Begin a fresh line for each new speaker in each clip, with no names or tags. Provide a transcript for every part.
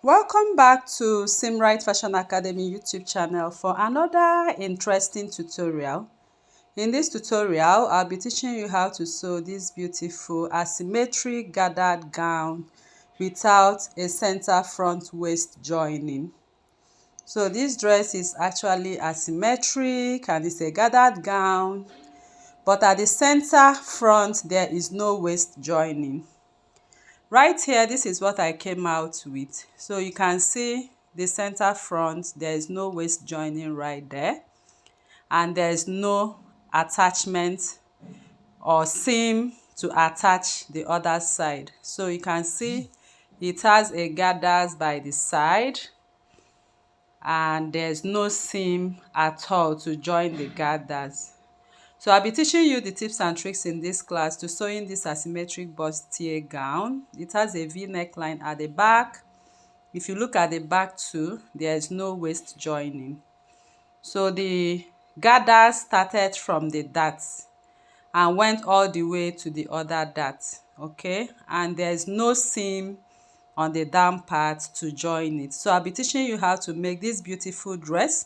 Welcome back to Simrite Fashion Academy YouTube channel for another interesting tutorial. In this tutorial, I'll be teaching you how to sew this beautiful asymmetric gathered gown without a center front waist joining. So this dress is actually asymmetric and it's a gathered gown, but at the center front there is no waist joining. Right here, this is what I came out with. So you can see the center front, there is no waist joining right there, and there is no attachment or seam to attach the other side. So you can see it has a gathers by the side, and there's no seam at all to join the gathers. So I'll be teaching you the tips and tricks in this class to sewing this asymmetric bustier gown. It has a V neckline at the back. If you look at the back too, there is no waist joining. So the gather started from the dart and went all the way to the other dart, okay? And there's no seam on the down part to join it. So I'll be teaching you how to make this beautiful dress.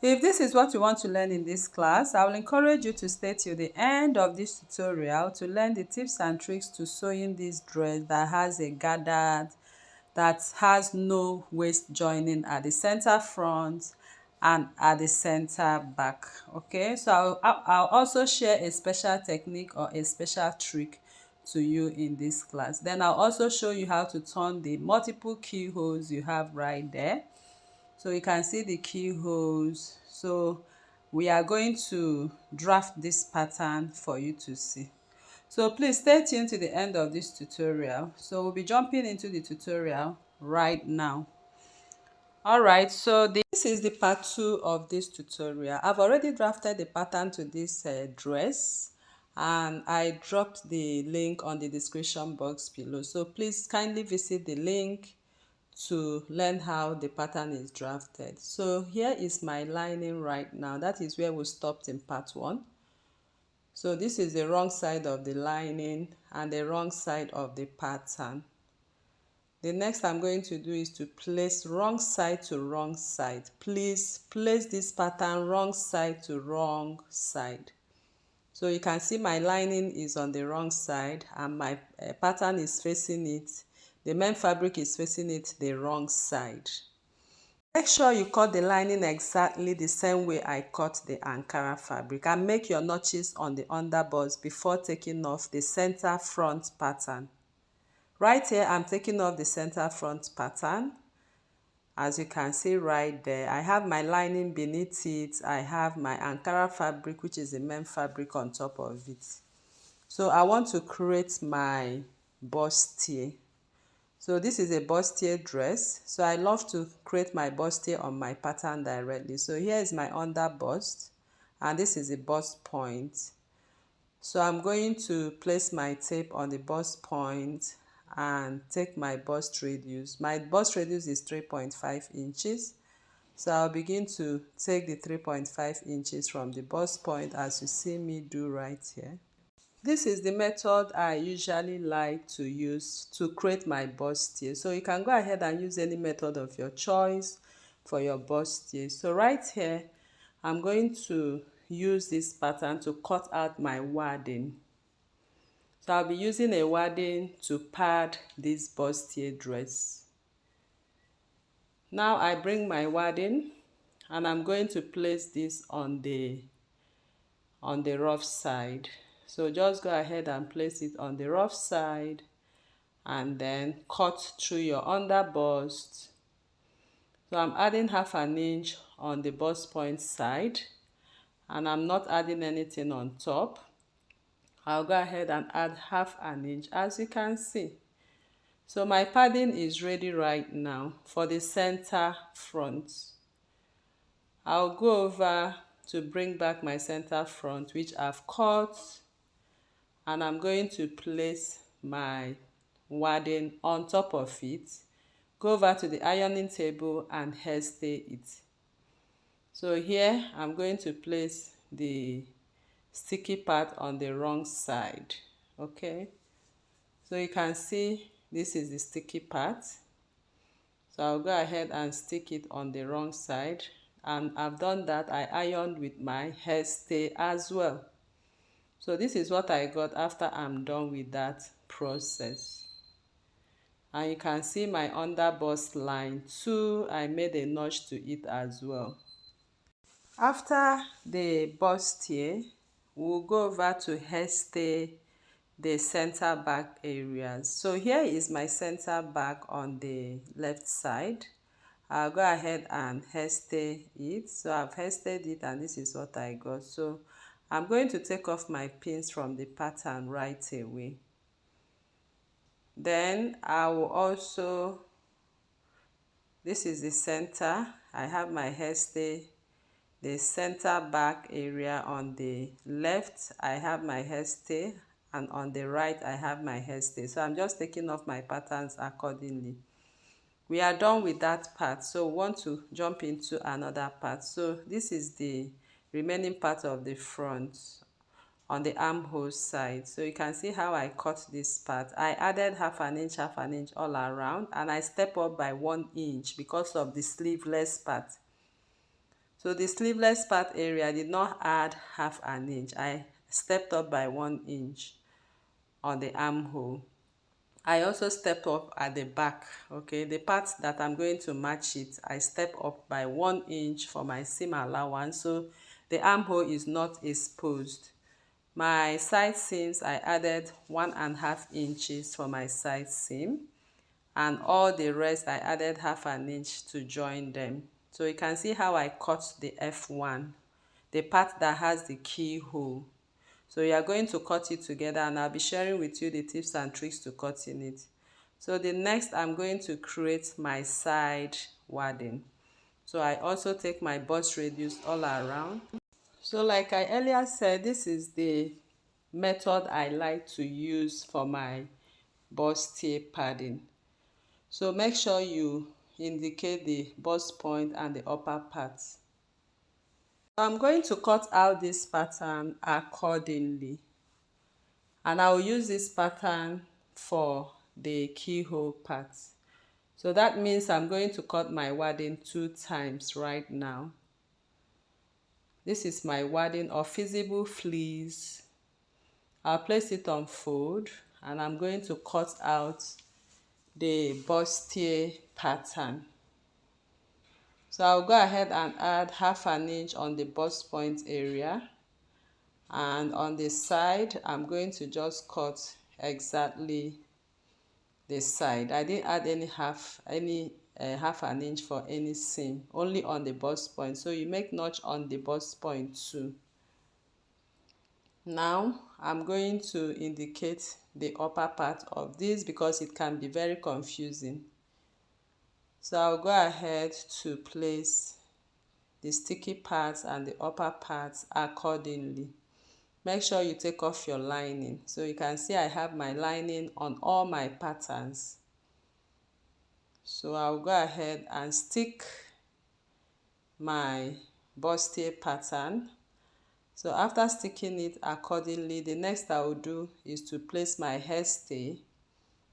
If this is what you want to learn in this class, I will encourage you to stay till the end of this tutorial to learn the tips and tricks to sewing this dress that has a gathered, that has no waist joining at the center front and at the center back. Okay, so I'll also share a special technique or a special trick to you in this class. Then I'll also show you how to turn the multiple keyholes you have right there. So you can see the keyholes. So we are going to draft this pattern for you to see. So please stay tuned to the end of this tutorial. So we'll be jumping into the tutorial right now. Alright, so this is the part 2 of this tutorial. I've already drafted the pattern to this dress, and I dropped the link on the description box below. So please kindly visit the link to learn how the pattern is drafted. So here is my lining right now. That is where we stopped in part 1. So this is the wrong side of the lining and the wrong side of the pattern. The next I'm going to do is to place wrong side to wrong side. Please place this pattern wrong side to wrong side. So you can see my lining is on the wrong side and my pattern is facing it. The main fabric is facing it the wrong side. Make sure you cut the lining exactly the same way I cut the Ankara fabric, and make your notches on the underbust before taking off the center front pattern. Right here, I'm taking off the center front pattern. As you can see right there, I have my lining beneath it. I have my Ankara fabric, which is the main fabric, on top of it. So I want to create my bustier. So this is a bustier dress. So I love to create my bustier on my pattern directly. So here is my under bust, and this is the bust point. So I'm going to place my tape on the bust point and take my bust radius. My bust radius is 3.5 inches. So I'll begin to take the 3.5 inches from the bust point, as you see me do right here. This is the method I usually like to use to create my bustier. So you can go ahead and use any method of your choice for your bustier. So right here, I'm going to use this pattern to cut out my wadding. So I'll be using a wadding to pad this bustier dress. Now I bring my wadding and I'm going to place this on the rough side. So just go ahead and place it on the rough side and then cut through your under bust. So I'm adding half an inch on the bust point side, and I'm not adding anything on top. I'll go ahead and add half an inch, as you can see. So my padding is ready right now for the center front. I'll go over to bring back my center front, which I've cut, and I'm going to place my wadding on top of it. Go over to the ironing table and hairstay it. So here I'm going to place the sticky part on the wrong side. Okay, so you can see this is the sticky part. So So I'll go ahead and stick it on the wrong side, and I've done that. I ironed with my hairstay as well. So this is what I got after I'm done with that process. And you can see my under bust line too. I made a notch to it as well. After the bust here, we'll go over to hairstay the center back areas. So here is my center back on the left side. I'll go ahead and hairstay it. So I've hairstayed it, and this is what I got. So I'm going to take off my pins from the pattern right away. Then I will also, this is the center. I have my hairstay, the center back area on the left. I have my hairstay, and on the right I have my hairstay. So I'm just taking off my patterns accordingly. We are done with that part, so we want to jump into another part. So this is the remaining part of the front on the armhole side. So you can see how I cut this part. I added half an inch all around, and I step up by 1 inch because of the sleeveless part. So the sleeveless part area I did not add half an inch. I stepped up by 1 inch on the armhole. I also step up at the back. Okay, the part that I'm going to match it, I step up by 1 inch for my seam allowance, so the armhole is not exposed. My side seams, I added 1.5 inches for my side seam, and all the rest I added half an inch to join them. So you can see how I cut the F1, the part that has the keyhole. So you are going to cut it together, and I'll be sharing with you the tips and tricks to cutting it. So the next, I'm going to create my side wadding. So I also take my bust radius all around. So like I earlier said, this is the method I like to use for my bustier padding. So make sure you indicate the bust point and the upper parts. I'm going to cut out this pattern accordingly, and I will use this pattern for the keyhole part. So that means I'm going to cut my wadding 2 times right now. This is my wadding of feasible fleece. I'll place it on fold, and I'm going to cut out the bustier pattern. So I'll go ahead and add half an inch on the bust point area, and on the side I'm going to just cut exactly the side. I didn't add any half an inch for any seam, only on the bust point. So you make notch on the bust point too. Now I'm going to indicate the upper part of this because it can be very confusing. So I'll go ahead to place the sticky parts and the upper parts accordingly. Make sure you take off your lining. So you can see I have my lining on all my patterns. So I'll go ahead and stick my bustier pattern. So after sticking it accordingly, the next I will do is to place my hairstay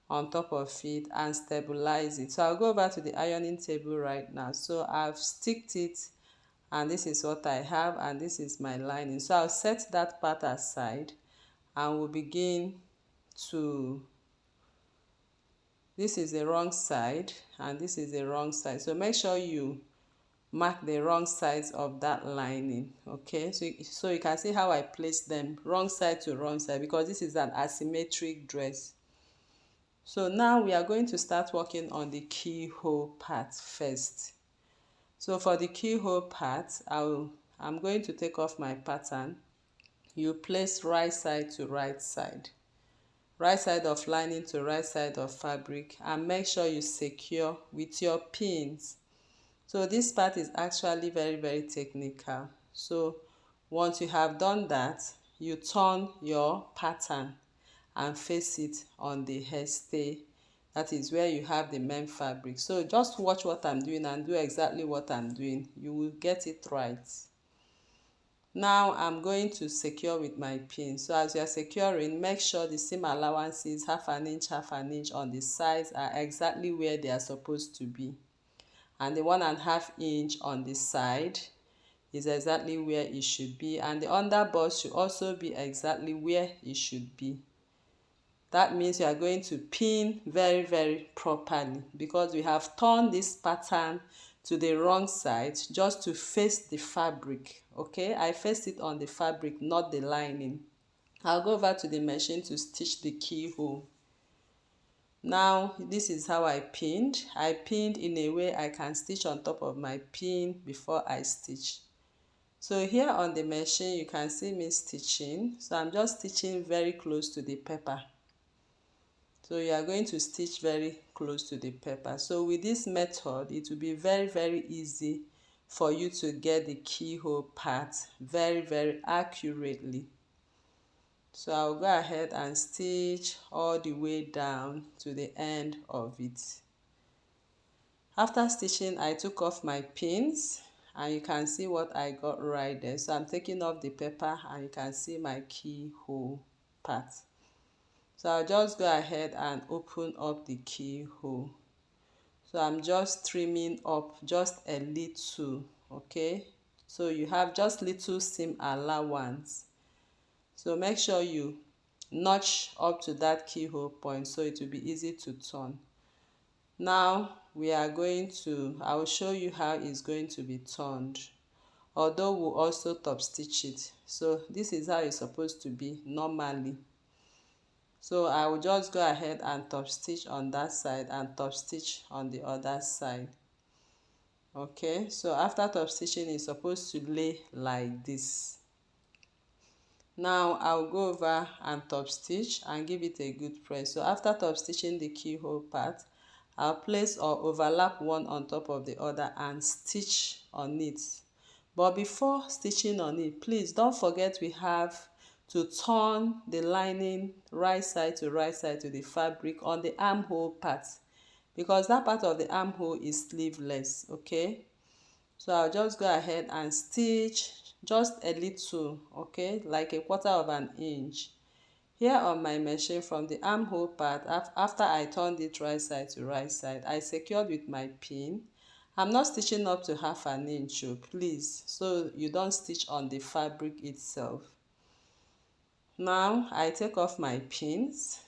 on top of it and stabilize it. So I'll go over to the ironing table right now. So I've sticked it, and this is what I have, and this is my lining. So I'll set that part aside, and we'll begin to, this is the wrong side and this is the wrong side. So make sure you mark the wrong sides of that lining. Okay, so you can see how I place them wrong side to wrong side because this is an asymmetric dress. So now we are going to start working on the keyhole part first. So for the keyhole part, I'm going to take off my pattern. You place right side to right side of lining to right side of fabric, and make sure you secure with your pins. So this part is actually very technical. So once you have done that, you turn your pattern and face it on the hairstay. That is where you have the main fabric. So just watch what I'm doing and do exactly what I'm doing. You will get it right. Now I'm going to secure with my pin. So as you are securing, make sure the seam allowances half an inch on the sides are exactly where they are supposed to be. and the 1.5 inch on the side is exactly where it should be, and the under bust should also be exactly where it should be. That means you are going to pin very properly, because we have turned this pattern to the wrong side just to face the fabric. Okay, I faced it on the fabric, not the lining. I'll go over to the machine to stitch the keyhole. Now this is how I pinned. I pinned in a way I can stitch on top of my pin before I stitch. So here on the machine you can see me stitching. So I'm just stitching very close to the pepper. So you are going to stitch very close to the pepper. So with this method, it will be very easy for you to get the keyhole part very accurately. So I'll go ahead and stitch all the way down to the end of it. After stitching, I took off my pins, and you can see what I got right there. So I'm taking off the pepper, and you can see my keyhole part. So I'll just go ahead and open up the keyhole. So I'm just trimming up just a little, okay? So you have just little seam allowance. So make sure you notch up to that keyhole point so it will be easy to turn. Now we are going to, I will show you how it's going to be turned, although we'll also top stitch it. So this is how it's supposed to be normally. So I will just go ahead and top stitch on that side and top stitch on the other side. Okay, so after top stitching, it's supposed to lay like this. Now I'll go over and top stitch and give it a good press. So after top stitching the keyhole part, I'll place or overlap one on top of the other and stitch on it. But before stitching on it, please don't forget we have to turn the lining right side to the fabric on the armhole part, because that part of the armhole is sleeveless. Okay, so I'll just go ahead and stitch just a little, okay, like a 1/4 inch here on my machine from the armhole part. After I turned it right side to right side, I secured with my pin. I'm not stitching up to 1/2 inch, please, so you don't stitch on the fabric itself. Now I take off my pins,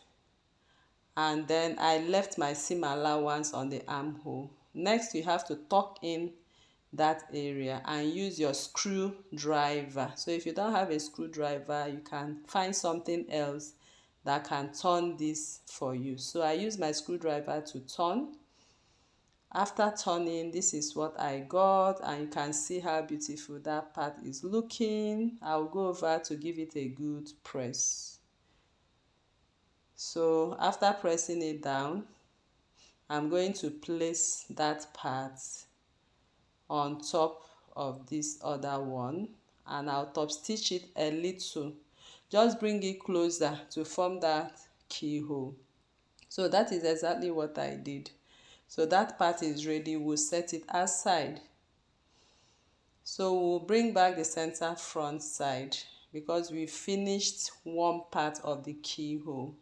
and then I left my seam allowance on the armhole. Next, you have to tuck in that area and use your screwdriver. So if you don't have a screwdriver, you can find something else that can turn this for you. So I use my screwdriver to turn. After turning, this is what I got, and you can see how beautiful that part is looking. I'll go over to give it a good press. So after pressing it down, I'm going to place that part on top of this other one, and I'll top stitch it a little. Just bring it closer to form that keyhole. So that is exactly what I did. So that part is ready. We'll set it aside. So we'll bring back the center front side, because we finished one part of the keyhole.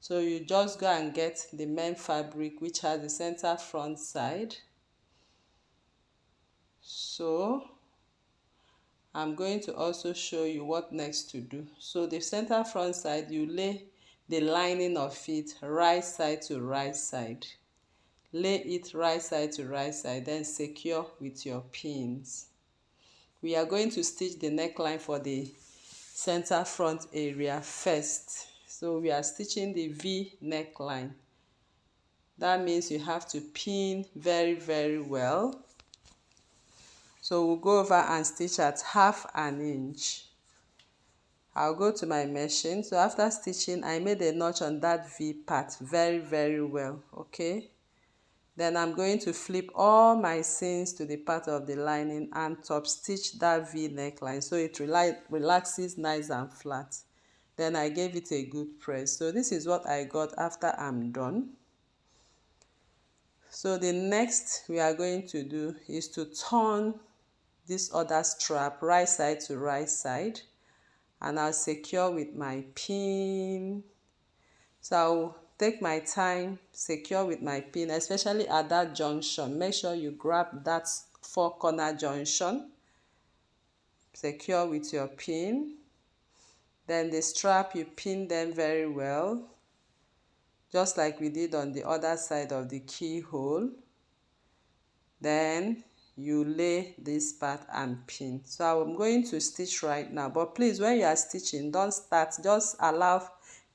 So you just go and get the main fabric, which has the center front side. So I'm going to also show you what next to do. So the center front side, you lay the lining of it right side to right side. Lay it right side to right side, then secure with your pins. We are going to stitch the neckline for the center front area first. So we are stitching the V neckline. That means you have to pin very well. So we'll go over and stitch at 1/2 inch. I'll go to my machine. So after stitching, I made a notch on that V part very well, okay? Then I'm going to flip all my seams to the part of the lining and top stitch that V neckline so it relaxes nice and flat. Then I gave it a good press. So this is what I got after I'm done. So the next we are going to do is to turn this other strap right side to right side, and I'll secure with my pin. So I'll take my time, secure with my pin, especially at that junction. Make sure you grab that 4-corner junction, secure with your pin. Then the strap, you pin them very well, just like we did on the other side of the keyhole. Then you lay this part and pin. So I'm going to stitch right now, but please, when you are stitching, don't start, just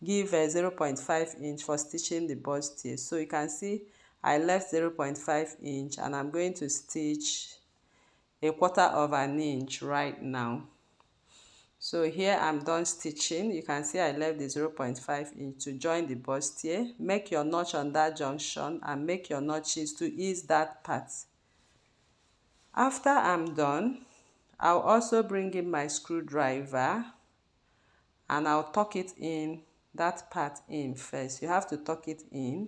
give a 0.5 inch for stitching the bustier. So you can see I left 0.5 inch and I'm going to stitch 1/4 inch right now. So here I'm done stitching. You can see I left the 0.5 inch to join the bustier. Make your notch on that junction and make your notches to ease that part. After I'm done, I'll also bring in my screwdriver and I'll tuck it in, that part in first. You have to tuck it in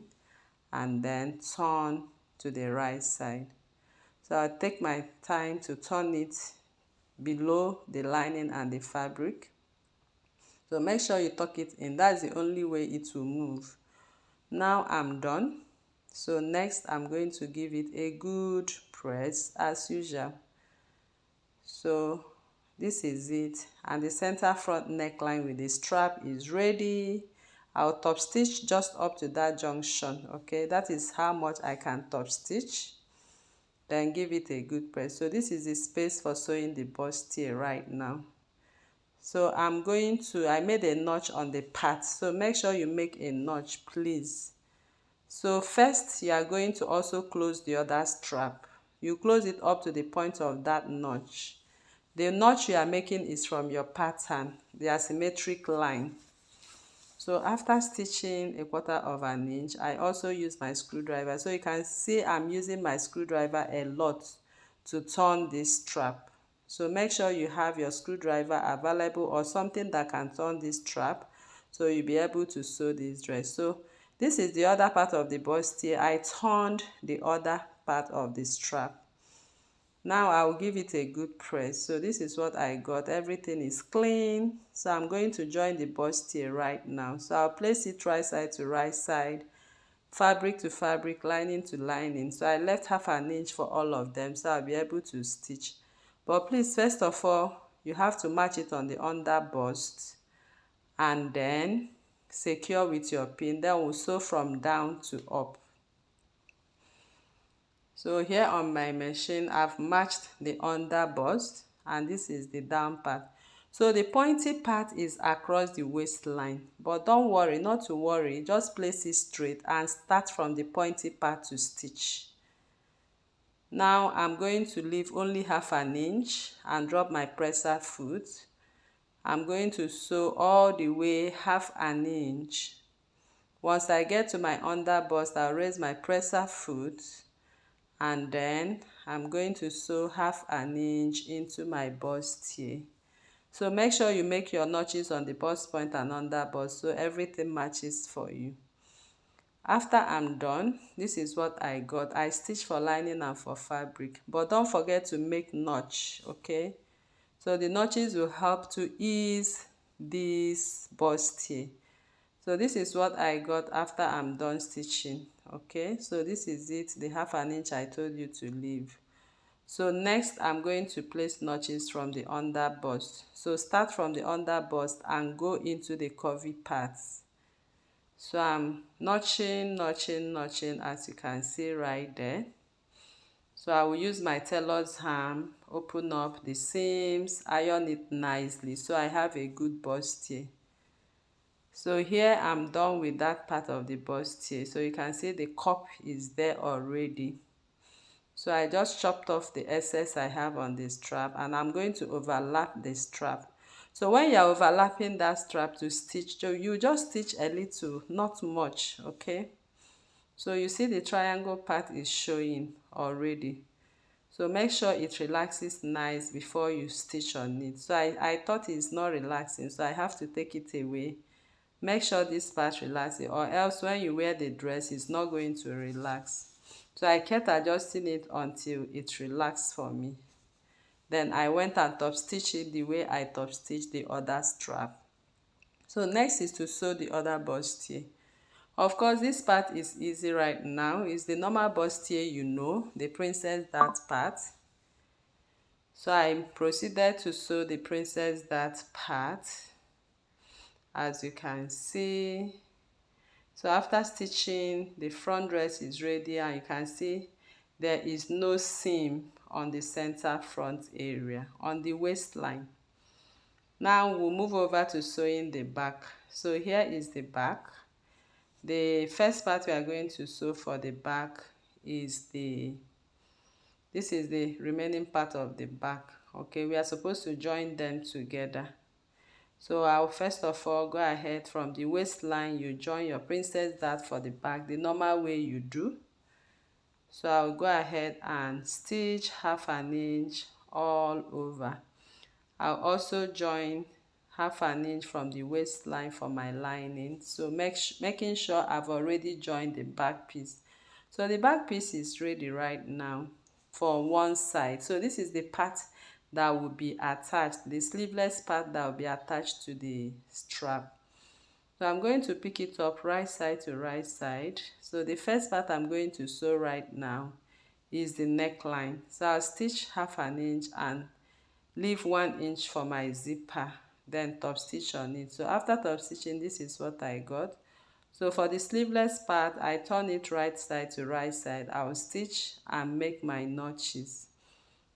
and then turn to the right side. So I'll take my time to turn it below the lining and the fabric. So make sure you tuck it in. That's the only way it will move. Now I'm done. So next I'm going to give it a good press as usual. So this is it, and the center front neckline with the strap is ready. I'll top stitch just up to that junction. Okay, that is how much I can top stitch. Then give it a good press. So this is the space for sewing the bustier right now. So I made a notch on the part, so make sure you make a notch, please. So first you are going to also close the other strap. You close it up to the point of that notch. The notch you are making is from your pattern, the asymmetric line. So after stitching 1/4 inch, I also use my screwdriver. So you can see I'm using my screwdriver a lot to turn this strap. So make sure you have your screwdriver available or something that can turn this strap, so you'll be able to sew this dress. So this is the other part of the bustier. I turned the other part of the strap. Now I'll give it a good press. So this is what I got. Everything is clean. So I'm going to join the bustier right now. So I'll place it right side to right side, fabric to fabric, lining to lining. So I left 1/2 inch for all of them, so I'll be able to stitch. But please, first of all, you have to match it on the under bust and then secure with your pin. Then we'll sew from down to up. So here on my machine, I've matched the under bust and this is the down part. So the pointy part is across the waistline, but don't worry, not to worry, just place it straight and start from the pointy part to stitch. Now I'm going to leave only 1/2 inch and drop my presser foot. I'm going to sew all the way 1/2 inch. Once I get to my under bust, I'll raise my presser foot and then I'm going to sew 1/2 inch into my bustier. So make sure you make your notches on the bust point and under bust so everything matches for you. After I'm done, this is what I got. I stitched for lining and for fabric, but don't forget to make notch, okay? So the notches will help to ease this bustier. So this is what I got after I'm done stitching. Okay, so this is it, the 1/2 inch I told you to leave. So next I'm going to place notches from the under bust. So start from the under bust and go into the curvy parts. So I'm notching as you can see right there. So I will use my tailor's ham, open up the seams, iron it nicely so I have a good bustier. So here I'm done with that part of the bustier. So you can see the cup is there already. So I just chopped off the excess I have on the strap and I'm going to overlap the strap. So when you're overlapping that strap to stitch, so you just stitch a little, not much, okay? So you see the triangle part is showing already. So make sure it relaxes nice before you stitch on it. So I thought it's not relaxing, so I have to take it away. Make sure this part relaxes, or else when you wear the dress, it's not going to relax. So I kept adjusting it until it relaxed for me. Then I went and top stitched it the way I top stitched the other strap. So next is to sew the other bustier. Of course, this part is easy right now. It's the normal bustier, the princess dart part. So I proceeded to sew the princess dart part, as you can see. So after stitching, the front dress is ready, and you can see there is no seam on the center front area on the waistline. Now we'll move over to sewing the back. So here is the back. The first part we are going to sew for the back is this is the remaining part of the back. Okay, we are supposed to join them together. So I'll first of all go ahead from the waistline. You join your princess dart for the back the normal way you do. So I'll go ahead and stitch 1/2 inch all over. I'll also join 1/2 inch from the waistline for my lining. So making sure I've already joined the back piece. So the back piece is ready right now for one side. So this is the part that will be attached, the sleeveless part that will be attached to the strap. So I'm going to pick it up right side to right side. So the first part I'm going to sew right now is the neckline. So I'll stitch 1/2 inch and leave 1 inch for my zipper, then top stitch on it. So after top stitching, this is what I got. So for the sleeveless part, I turn it right side to right side. I'll stitch and make my notches.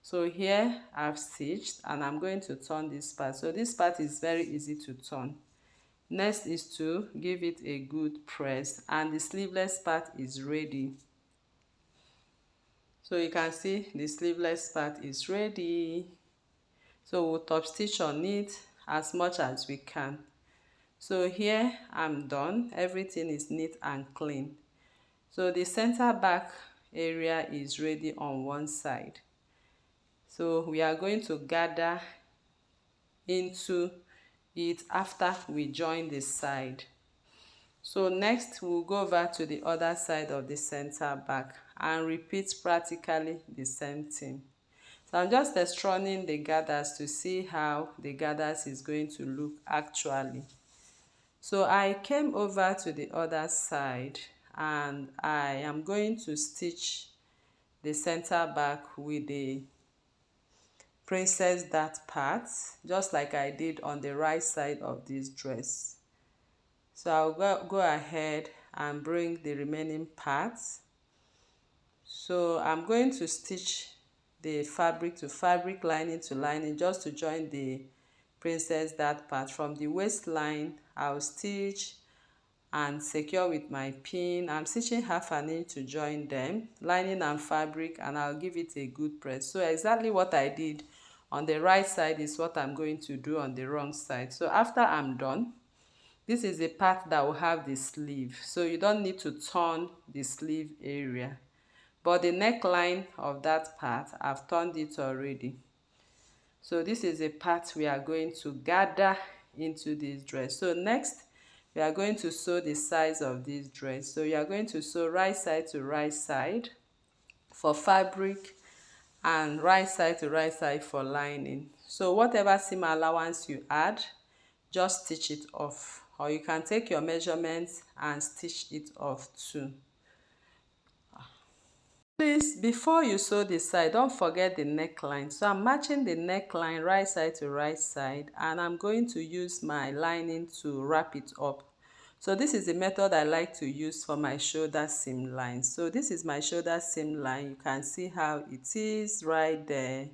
So here I've stitched and I'm going to turn this part. So this part is very easy to turn. Next is to give it a good press, and the sleeveless part is ready. So you can see the sleeveless part is ready. So we'll top stitch on it as much as we can. So here I'm done. Everything is neat and clean. So the center back area is ready on one side. So we are going to gather into it after we join the side. So next we'll go over to the other side of the center back and repeat practically the same thing. So I'm just extruding the gathers to see how the gathers is going to look actually. So I came over to the other side and I am going to stitch the center back with the princess dart part, just like I did on the right side of this dress. So I'll go ahead and bring the remaining parts. So I'm going to stitch the fabric to fabric, lining to lining, just to join the princess dart part. From the waistline, I'll stitch and secure with my pin. I'm stitching 1/2 inch to join them, lining and fabric, and I'll give it a good press. So exactly what I did on the right side is what I'm going to do on the wrong side. So after I'm done, this is the part that will have the sleeve. So you don't need to turn the sleeve area. But the neckline of that part, I've turned it already. So this is a part we are going to gather into this dress. So next, we are going to sew the sides of this dress. So you are going to sew right side to right side for fabric and right side to right side for lining. So whatever seam allowance you add, just stitch it off, or you can take your measurements and stitch it off too. Please, before you sew the side, don't forget the neckline. So I'm matching the neckline right side to right side, and I'm going to use my lining to wrap it up. So this is the method I like to use for my shoulder seam line. So this is my shoulder seam line. You can see how it is right there.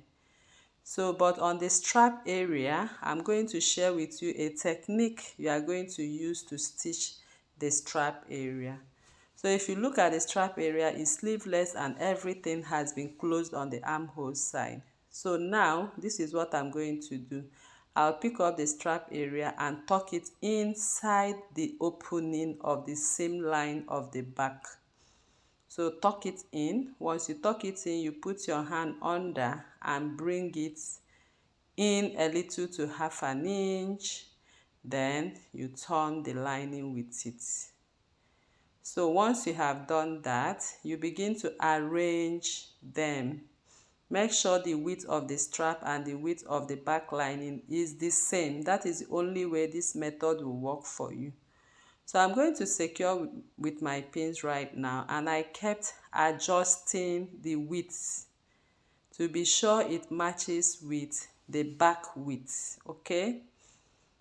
So but on the strap area, I'm going to share with you a technique you are going to use to stitch the strap area. So if you look at the strap area, it's sleeveless and everything has been closed on the armhole side. So now this is what I'm going to do. I'll pick up the strap area and tuck it inside the opening of the seam line of the back. So tuck it in. Once you tuck it in, you put your hand under and bring it in a little to 1/2 inch. Then you turn the lining with it. So once you have done that, you begin to arrange them. Make sure the width of the strap and the width of the back lining is the same. That is the only way this method will work for you. So I'm going to secure with my pins right now, and I kept adjusting the width to be sure it matches with the back width. Okay,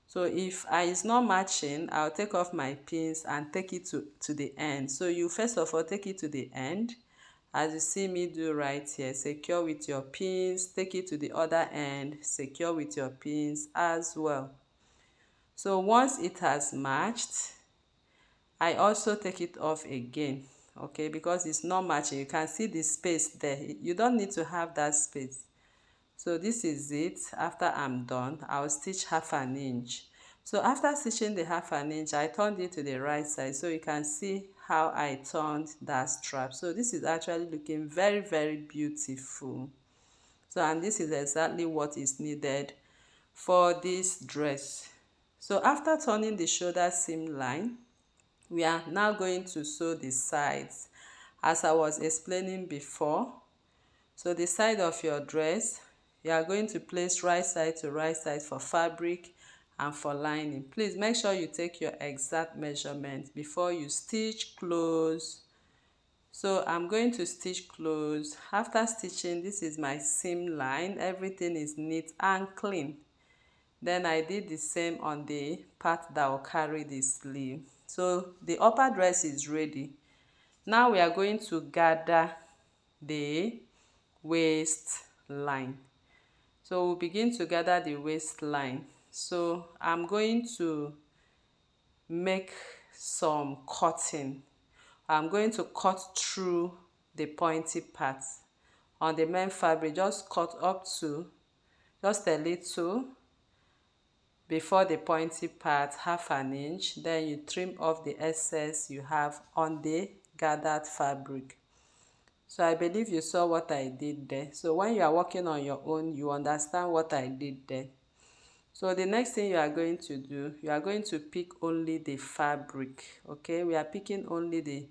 so if it's not matching, I'll take off my pins and take it to the end. So you first of all take it to the end, as you see me do right here. Secure with your pins, take it to the other end, secure with your pins as well. So once it has matched, I also take it off again, okay, because it's not matching. You can see the space there. You don't need to have that space. So this is it. After I'm done, I'll stitch 1/2 inch. So after stitching the 1/2 inch, I turned it to the right side, so you can see how I turned that strap. So this is actually looking very, very beautiful. So, and this is exactly what is needed for this dress. So after turning the shoulder seam line, we are now going to sew the sides as I was explaining before. So the side of your dress, you are going to place right side to right side for fabric and for lining. Please make sure you take your exact measurement before you stitch close. So I'm going to stitch close. After stitching, this is my seam line. Everything is neat and clean. Then I did the same on the part that will carry the sleeve. So the upper dress is ready. Now we are going to gather the waistline. So we'll begin to gather the waistline. So I'm going to make some cutting. I'm going to cut through the pointy part on the main fabric. Just cut up to just a little before the pointy part, 1/2 inch. Then you trim off the excess you have on the gathered fabric. So I believe you saw what I did there. So when you are working on your own, you understand what I did there. So the next thing you are going to do, you are going to pick only the fabric. Okay, we are picking only the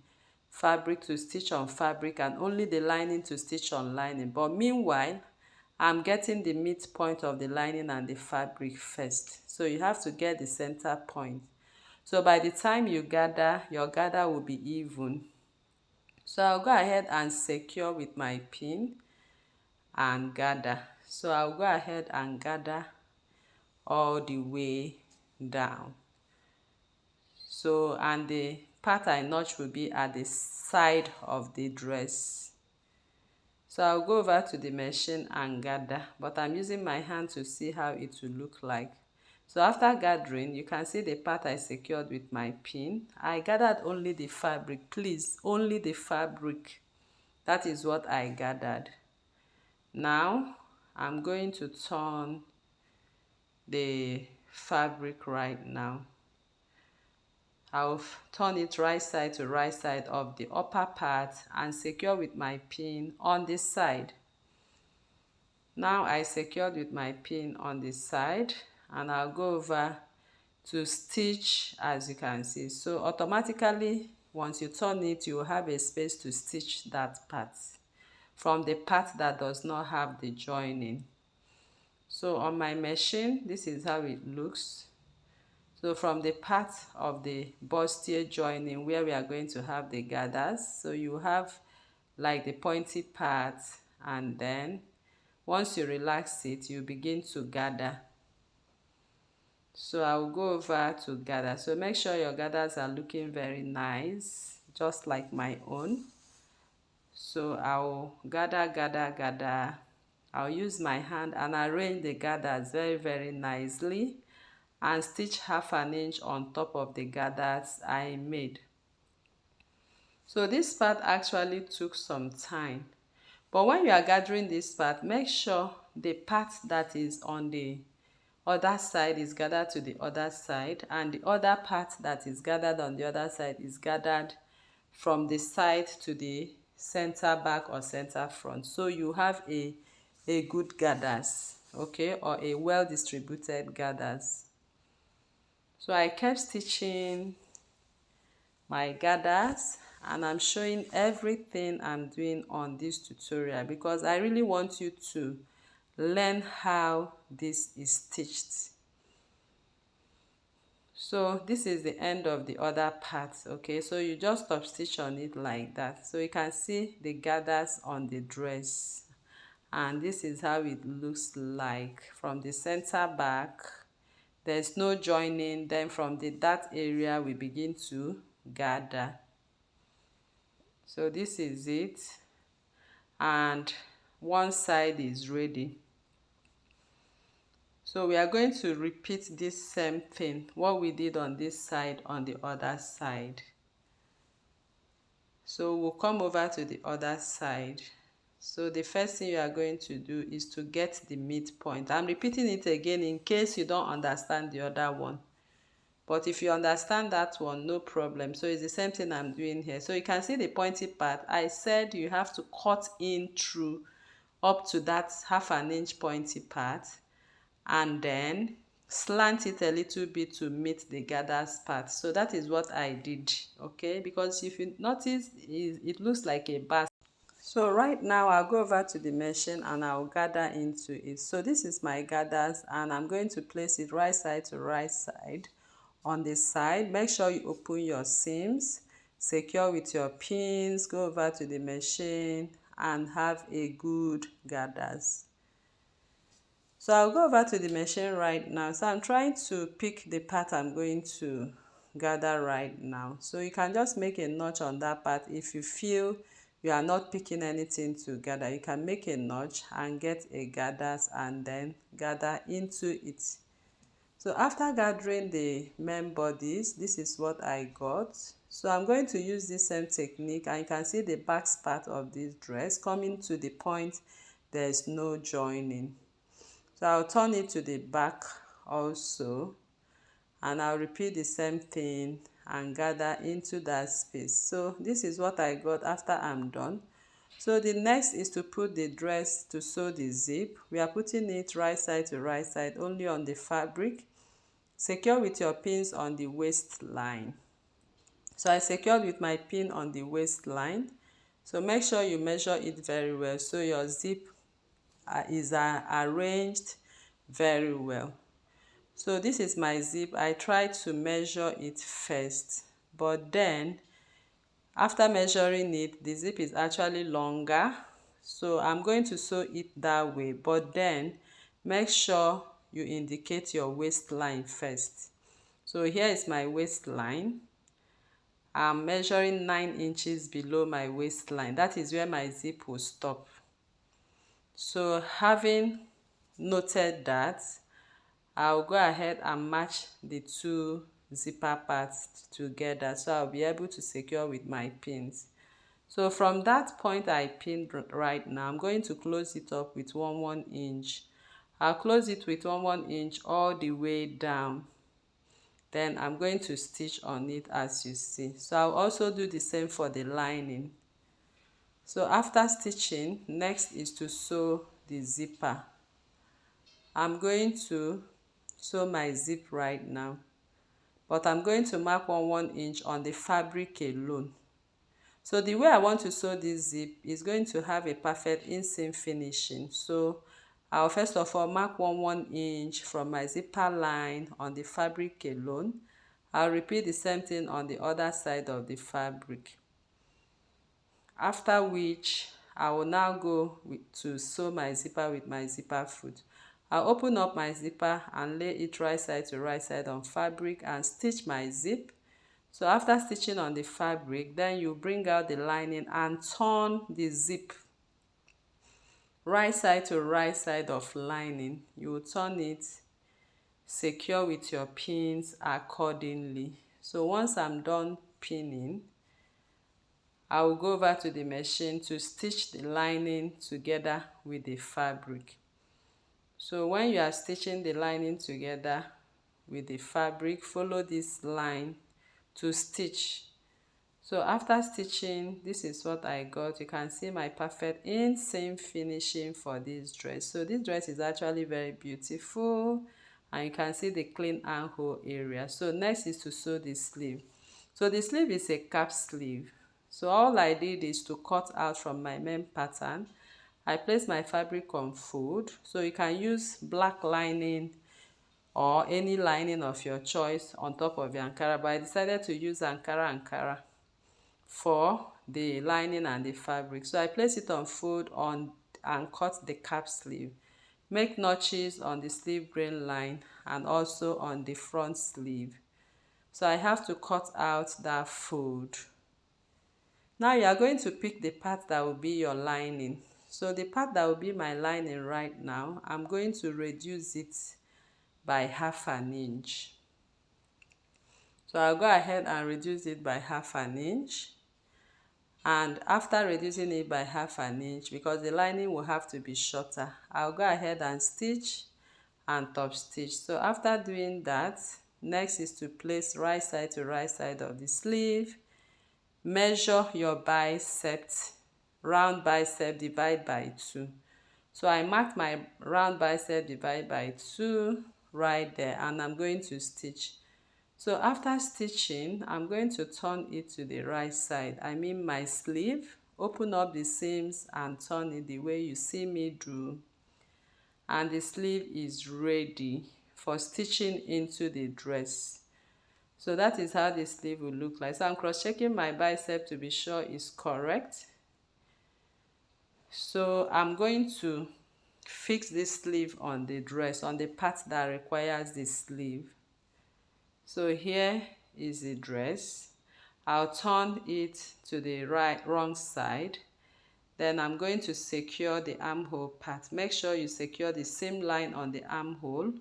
fabric to stitch on fabric and only the lining to stitch on lining. But meanwhile, I'm getting the midpoint of the lining and the fabric first. So you have to get the center point. So by the time you gather, your gather will be even. So I'll go ahead and secure with my pin and gather. So I'll go ahead and gather all the way down. So, and the part I notch will be at the side of the dress. So I'll go over to the machine and gather, but I'm using my hand to see how it will look like. So after gathering, you can see the part I secured with my pin. I gathered only the fabric, please, only the fabric. That is what I gathered. Now I'm going to turn the fabric right now. I'll turn it right side to right side of the upper part and secure with my pin on this side. Now I secured with my pin on this side, and I'll go over to stitch, as you can see. So automatically, once you turn it, you will have a space to stitch that part from the part that does not have the joining. So on my machine, this is how it looks. So from the part of the bustier joining where we are going to have the gathers, so you have like the pointy part, and then once you relax it, you begin to gather. So I'll go over to gather. So make sure your gathers are looking very nice, just like my own. So I'll gather. I'll use my hand and arrange the gathers very, very nicely and stitch 1/2 inch on top of the gathers I made. So this part actually took some time, but when you are gathering this part, make sure the part that is on the other side is gathered to the other side, and the other part that is gathered on the other side is gathered from the side to the center back or center front, so you have a good gathers, okay, or a well distributed gathers. So I kept stitching my gathers, and I'm showing everything I'm doing on this tutorial because I really want you to learn how this is stitched. So this is the end of the other part. Okay, so you just stop stitch on it like that, so you can see the gathers on the dress, and this is how it looks like from the center back. There's no joining. Then from that area we begin to gather. So this is it, and one side is ready. So we are going to repeat this same thing, what we did on this side, on the other side. So we'll come over to the other side. So the first thing you are going to do is to get the midpoint. I'm repeating it again in case you don't understand the other one, but if you understand that one, no problem. So it's the same thing I'm doing here. So you can see the pointy part. I said you have to cut in through up to that 1/2 inch pointy part, and then slant it a little bit to meet the gathers part. So that is what I did. Okay, because if you notice, it looks like a basket. So right now I'll go over to the machine and I'll gather into it. So this is my gathers, and I'm going to place it right side to right side. On the side, make sure you open your seams, secure with your pins, go over to the machine and have a good gathers. So I'll go over to the machine right now. So I'm trying to pick the part I'm going to gather right now. So you can just make a notch on that part. If you feel you are not picking anything to gather, you can make a notch and get a gathers and then gather into it. So after gathering the main bodies, this is what I got. So I'm going to use this same technique, and you can see the back part of this dress coming to the point there is no joining. So I'll turn it to the back also, and I'll repeat the same thing and gather into that space. So this is what I got after I'm done. So the next is to put the dress to sew the zip. We are putting it right side to right side only on the fabric. Secure with your pins on the waistline. So I secured with my pin on the waistline. So make sure you measure it very well so your zip is arranged very well. So this is my zip. I tried to measure it first, but then after measuring it, the zip is actually longer. So I'm going to sew it that way, but then make sure you indicate your waistline first. So here is my waistline. I'm measuring 9 inches below my waistline. That is where my zip will stop. So having noted that, I'll go ahead and match the two zipper parts together, so I'll be able to secure with my pins. So from that point I pinned right now, I'm going to close it up with 1 inch. I'll close it with 1 inch all the way down. Then I'm going to stitch on it as you see. So I'll also do the same for the lining. So after stitching, next is to sew the zipper. I'm going to sew my zip right now, but I'm going to mark 1 inch on the fabric alone. So the way I want to sew this zip is going to have a perfect inseam finishing. So I'll first of all mark 1 inch from my zipper line on the fabric alone. I'll repeat the same thing on the other side of the fabric. After which, I will now go to sew my zipper with my zipper foot. I'll open up my zipper and lay it right side to right side on fabric and stitch my zip. So after stitching on the fabric, then you bring out the lining and turn the zip right side to right side of lining. You will turn it, secure with your pins accordingly. So once I'm done pinning, I will go over to the machine to stitch the lining together with the fabric. So when you are stitching the lining together with the fabric, follow this line to stitch. So after stitching, this is what I got. You can see my perfect inseam finishing for this dress. So this dress is actually very beautiful, and you can see the clean armhole area. So next is to sew the sleeve. So the sleeve is a cap sleeve. So all I did is to cut out from my main pattern. I place my fabric on fold. So you can use black lining or any lining of your choice on top of your Ankara, but I decided to use Ankara for the lining and the fabric. So I place it on fold and cut the cap sleeve. Make notches on the sleeve grain line and also on the front sleeve. So I have to cut out that fold. Now you are going to pick the part that will be your lining. So the part that will be my lining right now, I'm going to reduce it by 1/2 inch. So I'll go ahead and reduce it by 1/2 inch. And after reducing it by 1/2 inch, because the lining will have to be shorter, I'll go ahead and stitch and top stitch. So after doing that, next is to place right side to right side of the sleeve. Measure your bicep, round bicep, divide by 2. So I marked my round bicep divide by 2 right there, and I'm going to stitch. So after stitching, I'm going to turn it to the right side, I mean my sleeve, open up the seams and turn it the way you see me do, and the sleeve is ready for stitching into the dress. So that is how the sleeve will look like. So I'm cross-checking my bicep to be sure it's correct. So I'm going to fix this sleeve on the dress, on the part that requires the sleeve. So here is the dress. I'll turn it to the wrong side. Then I'm going to secure the armhole part. Make sure you secure the seam line on the armhole.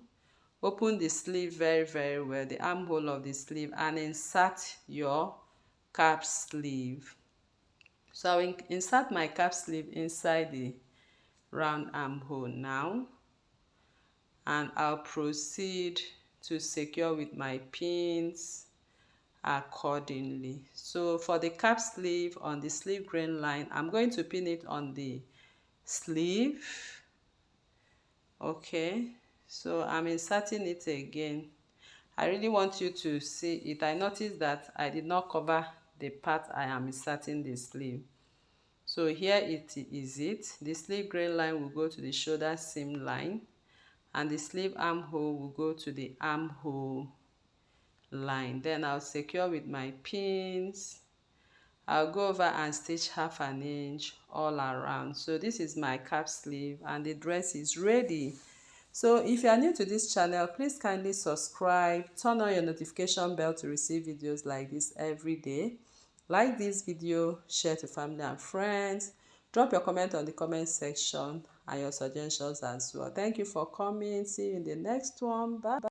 Open the sleeve very well, the armhole of the sleeve, and insert your cap sleeve. So I will insert my cap sleeve inside the round armhole now, and I'll proceed to secure with my pins accordingly. So for the cap sleeve on the sleeve grain line, I'm going to pin it on the sleeve. Okay, so I'm inserting it again. I really want you to see it. I noticed that I did not cover the part I am inserting the sleeve. So here it is it. The sleeve grain line will go to the shoulder seam line, and the sleeve armhole will go to the armhole line. Then I'll secure with my pins. I'll go over and stitch 1/2 inch all around. So this is my cap sleeve and the dress is ready. So if you are new to this channel, please kindly subscribe, turn on your notification bell to receive videos like this every day. Like this video, share to family and friends, drop your comment on the comment section and your suggestions as well. Thank you for coming. See you in the next one. Bye.